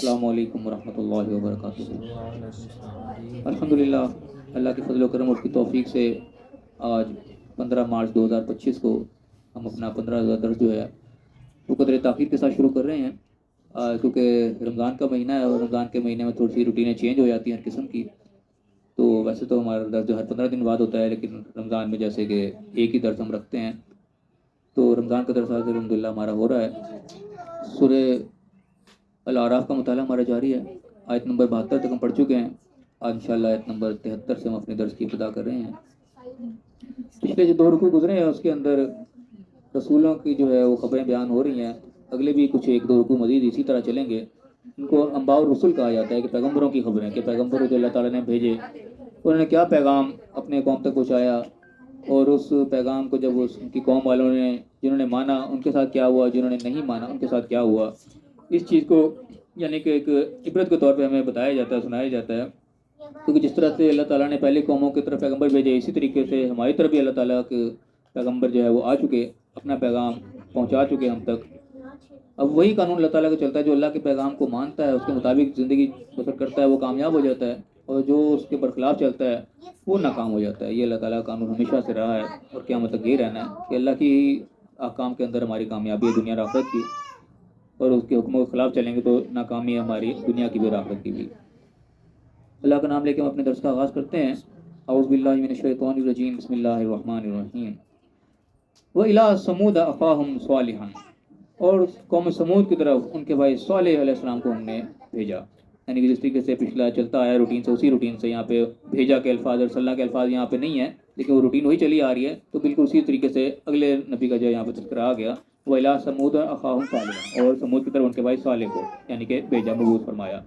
السلام علیکم ورحمۃ اللہ وبرکاتہ۔ الحمدللہ، اللہ کے فضل و کرم اور کی توفیق سے آج 15 مارچ 2025 کو ہم اپنا 15 درس جو ہے وہ قدر تاخیر کے ساتھ شروع کر رہے ہیں، کیونکہ رمضان کا مہینہ ہے اور رمضان کے مہینے میں تھوڑی سی روٹینیں چینج ہو جاتی ہیں ہر قسم کی۔ تو ویسے تو ہمارا درس جو ہر 15 دن بعد ہوتا ہے، لیکن رمضان میں جیسے کہ ایک ہی درس ہم رکھتے ہیں، تو رمضان کا درس آج الحمدللہ ہمارا ہو رہا ہے۔ سورہ الاعراف کا مطالعہ ہمارا جاری ہے، آیت نمبر 72 تک ہم پڑھ چکے ہیں۔ آج انشاءاللہ آیت نمبر 73 سے ہم اپنے درس کی ابتدا کر رہے ہیں۔ پچھلے جو 2 رکوع گزرے ہیں اس کے اندر رسولوں کی جو ہے وہ خبریں بیان ہو رہی ہیں، اگلے بھی کچھ 1-2 رکوع مزید اسی طرح چلیں گے۔ ان کو انباء الرسل کہا جاتا ہے کہ پیغمبروں کی خبریں، کہ پیغمبر جو اللہ تعالیٰ نے بھیجے انہوں نے کیا پیغام اپنے قوم تک پہنچایا، اور اس پیغام کو جب اس کی قوم والوں نے جنہوں نے مانا ان کے ساتھ کیا ہوا، جنہوں نے نہیں مانا ان کے ساتھ کیا ہوا۔ اس چیز کو یعنی کہ ایک عبرت کے طور پہ ہمیں بتایا جاتا ہے، سنایا جاتا ہے، کیونکہ جس طرح سے اللہ تعالیٰ نے پہلے قوموں کی طرف پیغمبر بھیجے، اسی طریقے سے ہماری طرف بھی اللہ تعالیٰ کے پیغمبر جو ہے وہ آ چکے، اپنا پیغام پہنچا چکے ہم تک۔ اب وہی قانون اللہ تعالیٰ کا چلتا ہے، جو اللہ کے پیغام کو مانتا ہے، اس کے مطابق زندگی بسر کرتا ہے، وہ کامیاب ہو جاتا ہے، اور جو اس کے برخلاف چلتا ہے وہ ناکام ہو جاتا ہے۔ یہ اللہ تعالیٰ کا قانون ہمیشہ سے رہا ہے اور قیامت تک یہی رہنا ہے کہ اللہ کی احکام کے اندر ہماری کامیابی ہے دنیا اور آخرت کی، اور اس کے حکموں کے خلاف چلیں گے تو ناکامی ہے ہماری دنیا کی بھی اور آخرت کی بھی۔ اللہ کا نام لے کے ہم اپنے درس کا آغاز کرتے ہیں۔ اعوذ باللہ من الشیطان الرجیم، بسم اللہ الرحمن الرحیم۔ وَإِلَىٰ ثَمُودَ أَخَاهُمْ صَالِحًا، اور قوم سمود کی طرف ان کے بھائی صالح علیہ السلام کو ہم نے بھیجا، یعنی کہ جس طریقے سے پچھلا چلتا آیا روٹین سے، اسی روٹین سے یہاں پہ بھیجا کے الفاظ اور صلی کے الفاظ یہاں پہ نہیں ہے، لیکن وہ روٹین وہی چلی آ رہی ہے، تو بالکل اسی طریقے سے اگلے نبی کا جو یہاں پہ تذکرہ آ گیا، وَإِلَىٰ ثَمُودَ أَخَاهُمْ صَالِحًا، اور سمود کی طرف ان کے بھائی صالح کو یعنی کہ بھیجا، مبعوث فرمایا۔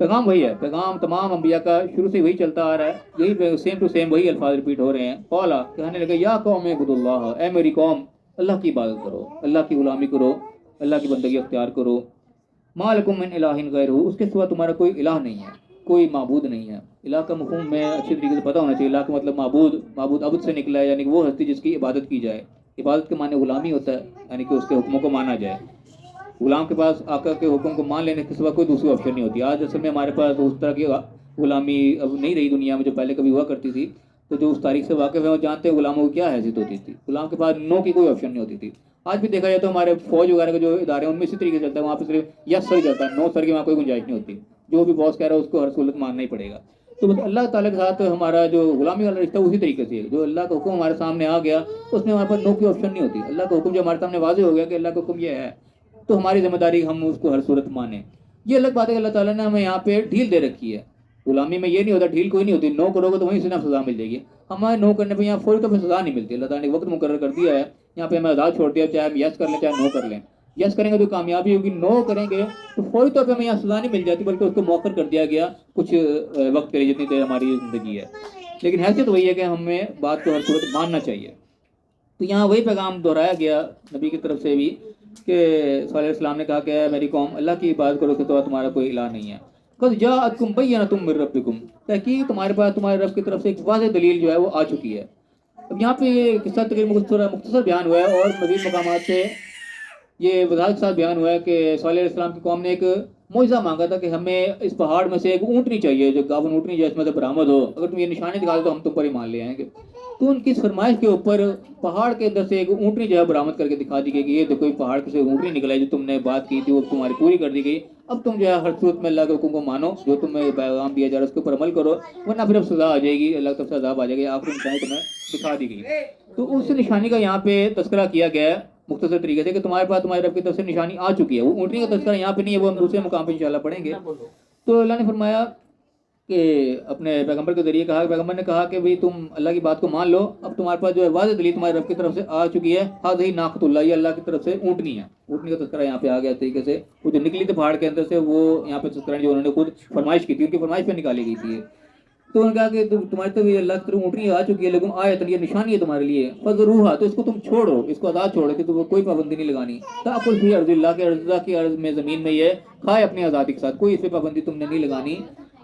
پیغام وہی ہے، پیغام تمام انبیاء کا شروع سے وہی چلتا آ رہا ہے، یہی سیم ٹو سیم وہی الفاظ ریپیٹ ہو رہے ہیں۔ قولا، کہنے لگے، یا قوم اعبدوا اللہ، اے میری قوم اللہ کی عبادت کرو، اللہ کی غلامی کرو، اللہ کی بندگی اختیار کرو۔ ما لکم من الہ غیرہ، اس کے سوا تمہارا کوئی الہ نہیں ہے، کوئی معبود نہیں ہے۔ الہ کا مفہوم میں اچھی طریقے سے پتہ ہونا چاہیے۔ الہ کا مطلب معبود عبد سے نکلا ہے، یعنی کہ وہ ہستی جس کی عبادت کی جائے۔ عبادت کے معنی غلامی ہوتا ہے، یعنی کہ اس کے حکموں کو مانا جائے۔ غلام کے پاس آقا کے حکم کو مان لینے کے سوا کوئی دوسری آپشن نہیں ہوتی۔ آج اصل میں ہمارے پاس اس طرح کی غلامی اب نہیں رہی دنیا میں، جو پہلے کبھی ہوا کرتی تھی۔ تو جو اس تاریخ سے واقف ہے وہ جانتے ہیں غلاموں کی کیا حیثیت ہوتی تھی۔ غلام کے پاس نو کی کوئی آپشن نہیں ہوتی تھی۔ آج بھی دیکھا جائے تو ہمارے فوج وغیرہ کے جو ادارے ہیں ان میں اسی طریقے سے چلتا ہے، وہاں پہ صرف یس سر چلتا ہے، نو سر کی وہاں کوئی گنجائش نہیں ہوتی۔ جو بھی باس کہہ رہا ہے اس کو ہر صورت ماننا ہی پڑے گا۔ تو بس اللہ تعالیٰ کے ساتھ ہمارا جو غلامی والا رشتہ اسی طریقے سے ہے، جو اللہ کا حکم ہمارے سامنے آ گیا اس میں ہمارے پاس نو کی آپشن نہیں ہوتی۔ اللہ کا حکم جو ہمارے سامنے واضح ہو گیا کہ اللہ کا حکم یہ ہے، تو ہماری ذمہ داری ہم اس کو ہر صورت مانیں۔ یہ الگ بات ہے کہ اللہ تعالیٰ نے ہمیں یہاں پہ ڈھیل دے رکھی ہے۔ غلامی میں یہ نہیں ہوتا، ڈھیل کوئی نہیں ہوتی، نو کرو گے تو وہیں سے سزا مل جائے گی۔ ہمارے نو کرنے پہ یہاں فوری طور پہ سزا نہیں ملتی۔ اللہ تعالیٰ نے وقت مقرر کر دیا ہے، یہاں پہ ہمیں آزاد چھوڑ دیا، چاہے ہم یس کر لیں چاہے نو کر لیں۔ یس کریں گے تو کامیابی ہوگی، نو کریں گے تو فوری طور پہ ہمیں یہاں سزا نہیں مل جاتی، بلکہ اس کو مؤخر کر دیا گیا کچھ وقت کے لیے، جتنی دیر ہماری زندگی ہے۔ لیکن حیثیت وہی ہے کہ ہمیں بات کو ہر صورت ماننا چاہیے۔ تو یہاں وہی پیغام دہرایا گیا نبی کی طرف سے بھی کہ صلی اللہ علیہ وسلم نے کہا کہ اے میری قوم اللہ کی عبادت کرو کہ تو تمہارا کوئی الہ نہیں ہے۔ قد جاءتکم بینۃ من ربکم، تحقیق تمہارے پاس تمہارے رب کی طرف سے ایک واضح دلیل جو ہے وہ آ چکی ہے۔ اب یہاں پہ یہ قصہ تقریباً مختصر بیان ہوا ہے، اور مزید مقامات سے یہ وضاحت کے ساتھ بیان ہوا ہے کہ صلی اللہ علیہ وسلم کی قوم نے ایک معجزہ مانگا تھا کہ ہمیں اس پہاڑ میں سے ایک اونٹنی چاہیے، جو گاون اونٹنی جو اس میں سے برآمد ہو، اگر تم یہ نشانی دکھا دو تو ہم تم پر ایمان لے آئیں گے۔ تو ان کی اس فرمائش کے اوپر پہاڑ کے اندر سے ایک اونٹنی جو ہے برآمد کر کے دکھا دی گئی کہ یہ دیکھو پہاڑ سے اونٹنی نکلا ہے، جو تم نے بات کی تھی وہ تمہاری پوری کر دی گئی۔ اب تم جو ہے ہر صورت میں اللہ کے حکم کو مانو، جو تمہیں پیغام دیا جا رہا ہے اس کے اوپر عمل کرو، ورنہ پھر اب سزا آ جائے گی، اللہ کی طرف سے عذاب آ جائے گا۔ آخری نشانی تمہیں دکھا دی گئی۔ تو اس نشانی کا یہاں پہ تذکرہ کیا گیا ہے مختصر طریقے سے کہ تمہارے پاس تمہارے رب کی طرف سے نشانی آ چکی ہے۔ وہ اونٹنی کا تذکرہ یہاں پہ نہیں ہے، وہ ہم دوسرے مقام پہ انشاءاللہ پڑھیں گے۔ تو اللہ نے فرمایا کہ اپنے پیغمبر کے ذریعے کہا، پیغمبر نے کہا کہ بھئی تم اللہ کی بات کو مان لو، اب تمہارے پاس جو ہے واضح دلیل تمہارے رب کی طرف سے آ چکی ہے۔ ہذہ ناقۃ اللہ، یہ اللہ کی طرف سے اونٹنی ہے۔ اونٹنی کا تذکرہ یہاں پہ آ گیا طریقے سے، وہ جو نکلی تھی پہاڑ کے اندر سے، وہ یہاں پہ تذکرہ جو انہوں نے خود فرمائش کی تھی، ان کی فرمائش پہ نکالی گئی تھی۔ تو انہوں نے کہا کہ تمہاری طرف یہ اللہ کی طرف اونٹنی آ چکی ہے، لیکن آیت یہ نشانی ہے تمہارے لیے، فذروھا، تو اس کو تم چھوڑو، اس کو آزاد چھوڑو کہ تم کوئی پابندی نہیں لگانی۔ تاکل فی ارض اللہ، کے ارض کی ارض میں زمین میں یہ کھائے اپنی آزادی کے ساتھ، کوئی اس پہ پابندی تم نے نہیں لگانی۔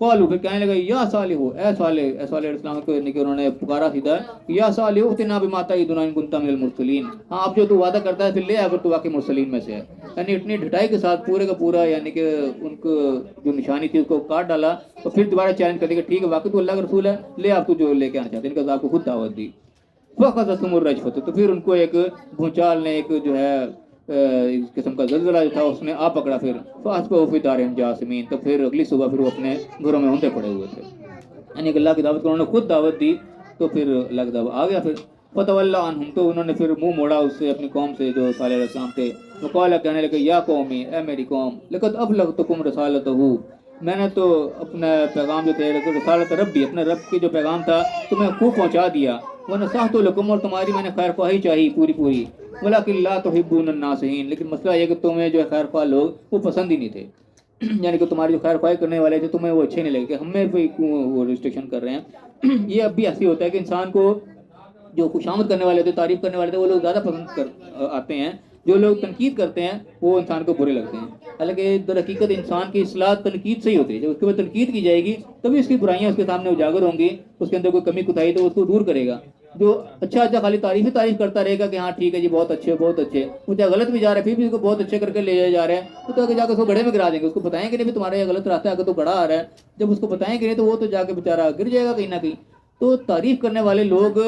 قالوا پھر کہنے لگا یا صالح اے صالح، اے صالح علیہ السلام کو کہ انہوں نے پکارا سیدھا یا صالح اتنا بما تعدنا ان كنت من المرسلین، ہاں اب جو تو وعدہ کرتا ہے پھر لے اگر تو واقعی مرسلین میں سے ہے. یعنی اتنی ڈھٹائی کے ساتھ پورے کا پورا یعنی کہ ان کو جو نشانی تھی اس کو کاٹ ڈالا، تو پھر دوبارہ چیلنج کر دیا کہ ٹھیک ہے واقعی تو اللہ کا رسول ہے، لے آپ تو جو لے کے آنا چاہتے ہیں. ان کا عذاب کو خود دعوت دی. فَأَخَذَتْهُمُ الرَّجْفَةُ، تو پھر ان کو ایک بھونچال نے ایک جو ہے اس قسم کا زلزلہ جو تھا اس نے آ پکڑا. پھر فَأَصْبَحُوا فِي دَارِهِمْ جَاثِمِينَ، تو پھر اگلی صبح پھر وہ اپنے گھروں میں اونٹے پڑے ہوئے تھے. یعنی کہ اللہ کی دعوت کو انہوں نے خود دعوت دی تو پھر اللہ کی دعوت آ گیا. پھر فَتَوَلَّىٰ عَنْهُمْ، تو انہوں نے پھر منہ موڑا اس سے اپنی قوم سے جو صالح علیہ السلام تھے. وقال، کہنے لگے یا قومی، اے میری قوم، لقد ابلغتکم رسالتہ، میں نے تو اپنا پیغام جو تھے رسالت ربی، اپنے رب کی جو پیغام تھا تمہیں خوب پہنچا دیا. ونصحت لکم، اور تمہاری میں نے خیر خواہی چاہی پوری پوری. ولکن لا تحبون الناصحین، لیکن مسئلہ یہ کہ تمہیں جو خیر خواہ لوگ وہ پسند ہی نہیں تھے. یعنی کہ تمہاری جو خیر خواہی کرنے والے تھے تمہیں وہ اچھے نہیں لگے کہ ہمیں بھی وہ ریسٹرکشن کر رہے ہیں. یہ اب بھی ایسی ہوتا ہے کہ انسان کو جو خوشامد کرنے والے تھے، تعریف کرنے والے تھے، وہ لوگ زیادہ پسند آتے ہیں. جو لوگ تنقید کرتے ہیں وہ انسان کو برے لگتے ہیں. حالانکہ در حقیقت انسان کی اصلاح تنقید سے ہی ہوتی ہے. جب اس کے بعد تنقید کی جائے گی تبھی اس کی برائیاں اس کے سامنے اجاگر ہوں گی، اس کے اندر کوئی کمی کوتاہی تو اس کو دور کرے گا. جو اچھا خالی تعریف کرتا رہے گا کہ ہاں ٹھیک ہے جی بہت اچھے بہت اچھے، وہ چاہے غلط بھی جا رہا ہے پھر بھی اس کو بہت اچھے کر کے لے جا رہے ہیں، تو جا کے اس کو گڑھے میں گرا دیں گے. اس کو بتائیں گے نہیں بھی تمہارا یہ غلط راستہ ہے، اگر تو گڑھا آ رہا ہے، جب اس کو بتائیں گے نہیں تو وہ تو جا کے بیچارہ گر جائے گا کہیں نہ کہیں. تو تعریف کرنے والے لوگ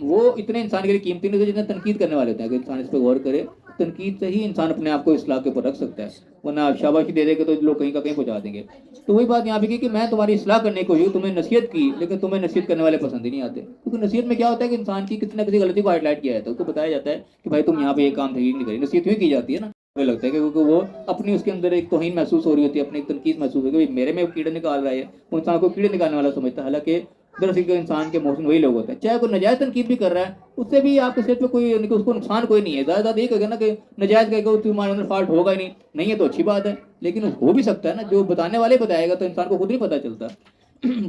وہ اتنے انسان کے لیے قیمتی نہیں ہوتے جتنے تنقید کرنے والے ہوتے ہیں. اگر انسان اس پہ غور کرے، تنقید سے ہی انسان اپنے آپ کو اصلاح کے اوپر رکھ سکتا ہے، ورنہ شاباشی دے دے کے تو لوگ کہیں کا کہیں پہنچا دیں گے. تو وہی بات یہاں پہ کی کہ میں تمہاری اصلاح کرنے کو تمہیں نصیحت کی، لیکن تمہیں نصیحت کرنے والے پسند ہی نہیں آتے. کیونکہ نصیحت میں کیا ہوتا ہے کہ انسان کی کسی نہ کسی غلطی کو ہائیڈ لائٹ کیا جاتا ہے، اس کو بتایا جاتا ہے کہ بھائی تم یہاں پہ یہ کام صحیح نہیں کری. نصیحت ہی کی جاتی ہے نا، مجھے لگتا ہے کہ کیونکہ وہ اپنی اس کے اندر ایک توہین محسوس ہو رہی ہوتی ہے، اپنی ایک تنقید محسوس ہو رہی ہے کہ میرے میں کیڑے نکال رہا ہے. وہ انسان کو کیڑے نکالنے والا سمجھتا ہے، حالانکہ دراصل انسان کے محسن وہی لوگ ہوتے ہیں. چاہے کوئی نجائز تنقید بھی کر رہا ہے اس سے بھی آپ کے صحت پہ کوئی اس کو نقصان کوئی نہیں ہے. زیادہ زیادہ یہ کہے گا نا کہ نجائز کہے گا تمہارے اندر فالٹ ہوگا ہی نہیں ہے تو اچھی بات ہے، لیکن ہو بھی سکتا ہے نا. جو بتانے والے بتائے گا تو انسان کو خود نہیں پتہ چلتا.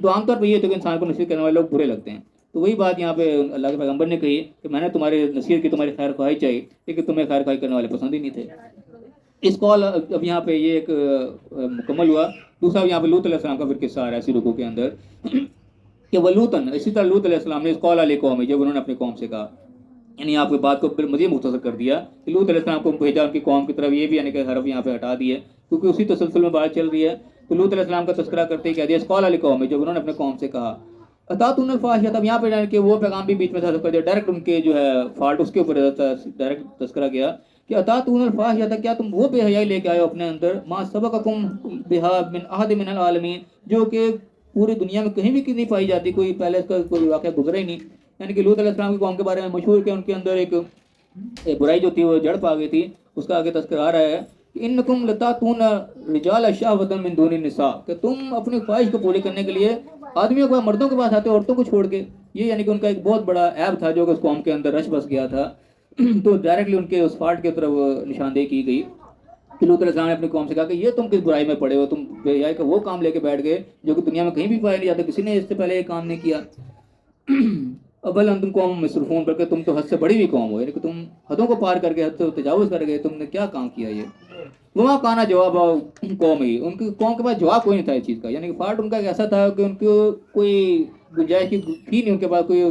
تو عام طور پہ یہ ہوتا ہے کہ انسان کو نصیحت کرنے والے لوگ برے لگتے ہیں. تو وہی بات یہاں پہ اللہ کے پیغمبر نے کہی کہ میں نے تمہاری نصیحت کی، تمہاری خیر خواہی چاہیے، لیکن تمہیں خیر خواہی کرنے والے پسند ہی نہیں تھے. اس کال اب یہاں پہ یہ ایک مکمل ہوا. دوسرا یہاں پہ لوط علیہ السلام کا پھر قصہ آ رہا ہے اسی رکوع کے اندر کہ ولوطن، اسی طرح لوط علیہ السلام نے اس قول علیہ قوم، جب انہوں نے اپنی قوم سے کہا، یعنی آپ کی بات کو مزید مختصر کر دیا کہ لوط علیہ السلام کو بھیجا ان کی قوم کی طرف. یہ بھی یعنی کہ حرف یہاں پہ ہٹا دی ہے کیونکہ اسی تسلسل میں بات چل رہی ہے. تو لوط علیہ السلام کا تذکرہ کرتے ہی کہہ دیا اس قول علیہ قوم، جب انہوں نے اپنے قوم سے کہا اتاتون الفاحشۃ. اب یہاں پہ کہ وہ پیغام بھی بیچ میں تھا کر دیا، ڈائریکٹ ان کے جو ہے فالٹ اس کے اوپر ڈائریکٹ تذکرہ کیا کہ اتاتون الفاحشۃ، کیا تم وہ بے حیائی لے کے آئے ہو اپنے اندر، ما سبقکم بہا من احد من العالمین، جو کہ پوری دنیا میں کہیں بھی نہیں پائی جاتی، کوئی پہلے اس کا کوئی واقعہ گزرا ہی نہیں. یعنی کہ لوط علیہ السلام کی قوم کے بارے میں مشہور کہ ان کے اندر ایک برائی جو تھی وہ جڑ پا گئی تھی. اس کا آگے تذکرہ آ رہا ہے کہ انکم لتاتون رجال شہوۃ من دون النساء، کہ تم اپنی خواہش کو پوری کرنے کے لیے آدمیوں کو مردوں کے پاس آتے ہو عورتوں کو چھوڑ کے. یہ یعنی کہ ان کا ایک بہت بڑا عیب تھا جو کہ اس قوم کے اندر رش بس گیا تھا. تو ڈائریکٹلی ان کے اس فالٹ کی طرف نشاندہی کی گئی کہ لوط علیہ السلام نے اپنی قوم سے کہا کہ یہ تم کس برائی میں پڑے ہو، تم بے حیائی کا وہ کام لے کے بیٹھ گئے جو کہ دنیا میں کہیں بھی پایا نہیں جاتا، کسی نے اس سے پہلے یہ کام نہیں کیا. بل انتم قوم مسرفون، بلکہ تم تو حد سے بڑی ہوئی قوم ہو، یعنی کہ تم حدوں کو پار کر کے حد سے تجاوز کر گئے. تم نے کیا کام کیا یہ؟ وہاں کانا جواب قوم ہی، ان کی قوم کے پاس جواب کوئی نہیں تھا اس چیز کا. یعنی کہ فالٹ ان کا ایسا تھا کہ ان کو کوئی گنجائش کی تھی نہیں، ان کے پاس کوئی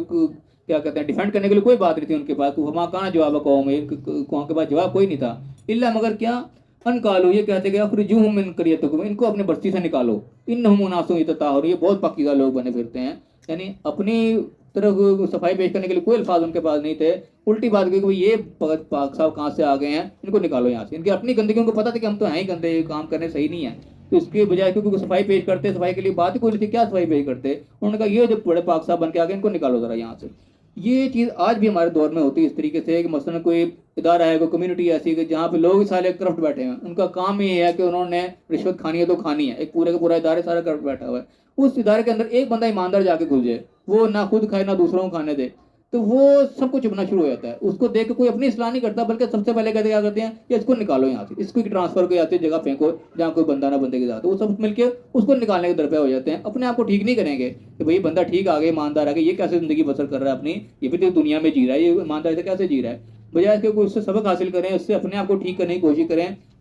کیا کہتے ہیں ڈیفینڈ کرنے کے لیے کوئی بات نہیں تھی ان کے پاس. وہاں کانا جواب قوم ہی، قوم کے پاس جواب کوئی نہیں تھا. الا مگر کیا ان کالو، یہ کہتے کہ اخرجوہم من قریتکم، ان کو اپنے بستی سے نکالو، انہم اناس یتطہرون، یہ بہت پاکیزہ لوگ بنے پھرتے ہیں. یعنی اپنی طرف صفائی پیش کرنے کے لیے کوئی الفاظ ان کے پاس نہیں تھے. الٹی بات کہ یہ پاک صاحب کہاں سے آ گئے ہیں، ان کو نکالو یہاں سے. ان کی اپنی گندگی ان کو پتہ تھا کہ ہم تو ہیں ہی گندے، یہ کام کرنے صحیح نہیں ہے. تو اس کے بجائے کیونکہ صفائی پیش کرتے، صفائی کے لیے بات ہی کوئی نہیں تھی، کیا صفائی پیش کرتے. انہوں نے کہا یہ جو بڑے پاک صاحب بن کے آ گئے ان کو نکالو ذرا یہاں سے. یہ چیز آج بھی ہمارے دور میں ہوتی ہے اس طریقے سے کہ مثلا کوئی ادارہ ہے، کوئی کمیونٹی ایسی کہ جہاں پہ لوگ سارے کرپٹ بیٹھے ہیں. ان کا کام یہ ہے کہ انہوں نے رشوت کھانی ہے تو کھانی ہے. ایک پورے کا پورا ادارہ سارا کرپٹ بیٹھا ہوا ہے. اس ادارے کے اندر ایک بندہ ایماندار جا کے گھس جائے، وہ نہ خود کھائے نہ دوسروں کو کھانے دے، تو وہ سب کو چپنا شروع ہو جاتا ہے. اس کو دیکھ کے کوئی اپنی اصلاح نہیں کرتا، بلکہ سب سے پہلے کہتے کیا کرتے ہیں کہ اس کو نکالو یہاں سے، اس کو ٹرانسفر کو جاتے جگہ پھینکو جہاں کوئی بندہ نہ بندے کے ساتھ. وہ سب مل کے اس کو نکالنے کے درپے ہو جاتے ہیں. اپنے آپ کو ٹھیک نہیں کریں گے کہ بھئی بندہ ٹھیک آ گیا، ایماندار آ گیا، یہ کیسے زندگی بسر کر رہا ہے اپنی، یہ بھی تو دنیا میں جی رہا ہے، یہ ایمانداری سے کیسے جی رہا ہے. بجائے اس کے کوئی اس سے سبق حاصل کریں، اس سے اپنے آپ کو ٹھیک کرنے کی کوشش کریں.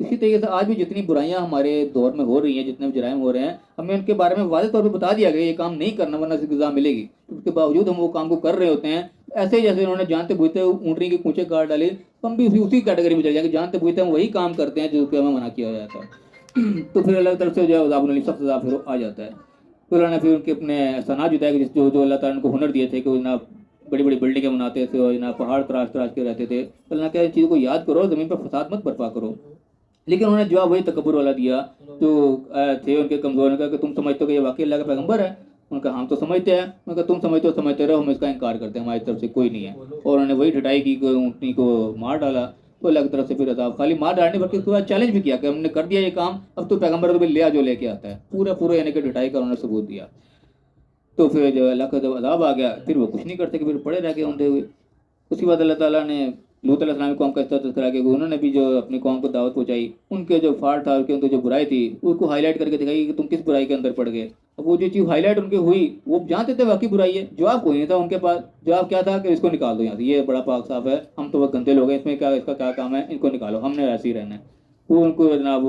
اسی طریقے سے آج بھی جتنی برائیاں ہمارے دور میں ہو رہی ہیں، جتنے بھی جرائم ہو رہے ہیں، ہمیں ان کے بارے میں واضح طور پہ بتا دیا گیا یہ کام نہیں کرنا ورنہ سے سزا ملے گی، اس کے باوجود ہم وہ کام کو کر رہے ہوتے ہیں. ایسے ہی جیسے انہوں نے جانتے بوجھتے اونٹنی کی کونچے کاٹ ڈالی، ہم بھی اسی کیٹیگری میں چلے جائیں گے، جانتے بوجھتے ہم وہی کام کرتے ہیں جو کہ ہمیں منع کیا جاتا ہے. تو پھر اللہ کی طرف سے جو ہے عذاب العلیم سخت عذاب پھر آ جاتا ہے. پھر اللہ نے پھر ان کے اپنے احسانات جتائے کہ جو اللہ تعالیٰ نے ان کو ہنر دیے تھے کہ وہ جناب بڑی بڑی بلڈنگیں بناتے تھے اور جناب پہاڑ تراش تراش کے رہتے تھے. اللہ نے کہا ان چیزوں کو یاد کرو، زمین پر فساد مت برپا کرو. لیکن انہوں نے جواب وہی تکبر والا دیا جو تھے ان کے کمزور نے کہا کہ تم سمجھتے ہو کہ یہ واقعی اللہ کا پیغمبر ہے. ان کا ہم تو سمجھتے ہیں. ان کا تم سمجھتے رہو، ہم اس کا انکار کرتے ہیں، ہماری طرف سے کوئی نہیں ہے. اور انہوں نے وہی ڈٹائی کی کہ اونٹنی کو مار ڈالا. تو اللہ کی طرف سے پھر عذاب، خالی مار ڈالنے بلکہ اس کے بعد چیلنج بھی کیا کہ ہم نے کر دیا یہ کام، اب تو پیغمبر تو لے جو لے کے آتا ہے. پورا یعنی کہ ڈٹائی کا انہوں نے ثبوت دیا. تو پھر جو اللہ کا جب عذاب آ گیا پھر وہ کچھ نہیں کرتے کہ پھر پڑے رہ کے اونٹے ہوئے. اس کے بعد اللہ تعالیٰ نے لوط علیہ السلام کی قوم کا تذکرہ کیا کہ انہوں نے بھی جو اپنی قوم کو دعوت پہنچائی، ان کے جو فالٹ تھا، ان کے جو برائی تھی اس کو ہائی لائٹ کر کے دکھائی کہ تم کس برائی کے اندر پڑ گئے. اب وہ جو چیز ہائی لائٹ ان کی ہوئی وہ جانتے تھے واقعی برائی ہے، جواب کوئی نہیں تھا ان کے پاس. جواب کیا تھا کہ اس کو نکال دو یہاں سے، یہ بڑا پاک صاف ہے، ہم تو وہ گندے لوگ ہیں، اس میں کیا اس کا کیا کام ہے، ان کو نکالو، ہم نے ایسے ہی رہنا ہے. وہ ان کو جناب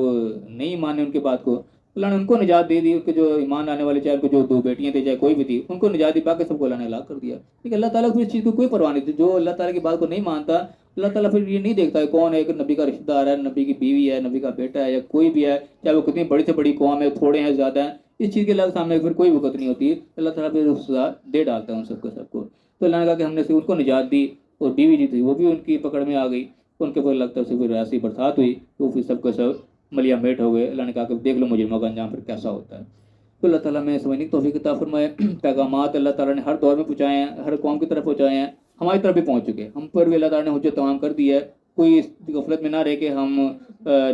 نہیں مانے ان کی بات کو. اللہ نے ان کو نجات دے دی، ان کے جو ایمان آنے والے چاہے ان کو جو 2 بیٹیاں تھیں چاہے کوئی بھی تھی ان کو نجات دی، باقی سب کو اللہ نے ہلاک کر دیا. لیکن اللہ تعالیٰ کو اس چیز کو کوئی پرواہ نہیں تھی. جو اللہ تعالیٰ کی بات کو نہیں مانتا اللہ تعالیٰ پھر یہ نہیں دیکھتا ہے کون ہے، ایک نبی کا رشتہ دار ہے، نبی کی بیوی ہے، نبی کا بیٹا ہے یا کوئی بھی ہے، چاہے وہ کتنی بڑی سے بڑی قوم ہے، تھوڑے ہیں زیادہ ہیں، اس چیز کے اللہ کے سامنے پھر کوئی وقت نہیں ہوتی. اللہ تعالیٰ پھر سزا دے ڈالتا ہے ان سب کو. تو اللہ نے کہا کہ ہم نے ان کو نجات دی اور بیوی جو تھی وہ بھی ان کی پکڑ میں آ گئی. ان کے اوپر لگتا سے پھر ایسی برسات ہوئی تو پھر سب کا سب ملیا میٹ ہو گئے. اللہ نے کہا کہ دیکھ لو مجرموں کا انجام پھر کیسا ہوتا ہے. تو اللہ تعالیٰ میں سمجھنے کی توفیق عطا فرمائے. پیغامات اللہ تعالیٰ نے ہر دور میں پہنچائے ہیں، ہر قوم کی طرف پہنچائے ہیں، ہماری طرف بھی پہنچ چکے. ہم پر بھی اللہ تعالیٰ نے حجت تمام کر دی ہے. کوئی اس غفلت میں نہ رہے کہ ہم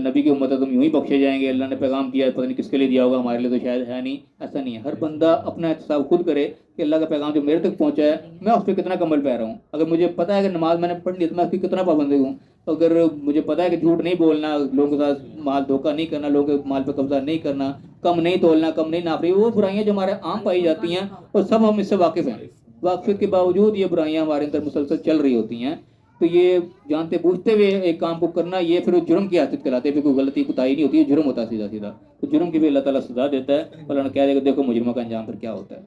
نبی کی امت تم یوں ہی بخشے جائیں گے، اللہ نے پیغام دیا ہے پتہ نہیں کس کے لیے دیا ہوگا، ہمارے لیے تو شاید ہے نہیں. ایسا نہیں ہے. ہر بندہ اپنا احتساب خود کرے کہ اللہ کا پیغام جو میرے تک پہنچا ہے میں اس پہ کتنا کمل پہ رہا ہوں. اگر مجھے پتہ ہے کہ نماز میں نے پڑھ لی تو میں اس کی کتنا پابندی ہوں. اگر مجھے پتہ ہے کہ جھوٹ نہیں بولنا، لوگوں کے ساتھ مال دھوکہ نہیں کرنا، لوگوں کے مال پہ قبضہ نہیں کرنا، کم نہیں تولنا، کم نہیں ناپری، وہ برائیاں جو ہمارے عام پائی جاتی ہیں اور سب ہم اس سے واقف ہیں. واقفیت کے باوجود یہ برائیاں ہمارے اندر مسلسل چل رہی ہوتی ہیں. تو یہ جانتے بوجھتے ہوئے ایک کام کو کرنا یہ پھر جرم کی حیثیت کراتے ہیں. پھر کوئی غلطی کوتاہی نہیں ہوتی ہے، جرم ہوتا ہے سیدھا. تو جرم کی بھی اللہ تعالیٰ سزا دیتا ہے. اللہ نے کہہ دیا کہ دیکھو مجرموں کا انجام پھر کیا ہوتا ہے.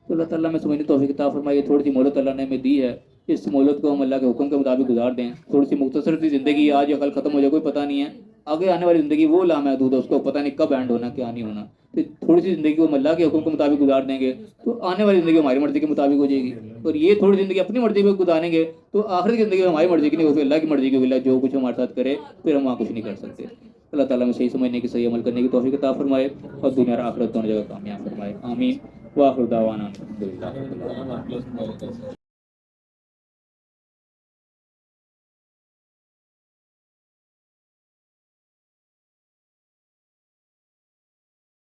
تو اللہ تعالیٰ میں سمجھنے توفیق عطا فرمائے. تھوڑی سی مہلت اللہ نے ہمیں دی ہے، اس مہلت کو ہم اللہ کے حکم کے مطابق گزار دیں. تھوڑی سی مختصر سی زندگی آج یا کل ختم ہو جائے کوئی پتہ نہیں ہے. آگے آنے والی زندگی وہ لامحدود ہے، اس کو پتہ نہیں کب اینڈ ہونا کیا نہیں ہونا. تو تھوڑی سی زندگی کو ہم اللہ کے حکم کے مطابق گزار دیں گے تو آنے والی زندگی ہماری مرضی کے مطابق ہو جائے گی. اور یہ تھوڑی زندگی اپنی مرضی پہ گزاریں گے تو آخرت کی زندگی ہماری مرضی کی نہیں ہوگی، اللہ کی مرضی کی ہوگی. جو کچھ ہمارے ساتھ کرے پھر ہم وہاں کچھ نہیں کر سکتے. اللہ تعالیٰ میں صحیح سمجھنے کی، صحیح عمل کرنے کی توفیق عطا فرمائے اور دنیا اور آخرت دونوں جگہ کامیاب فرمائے. آمین. وآخر دعوانا الحمدللہ.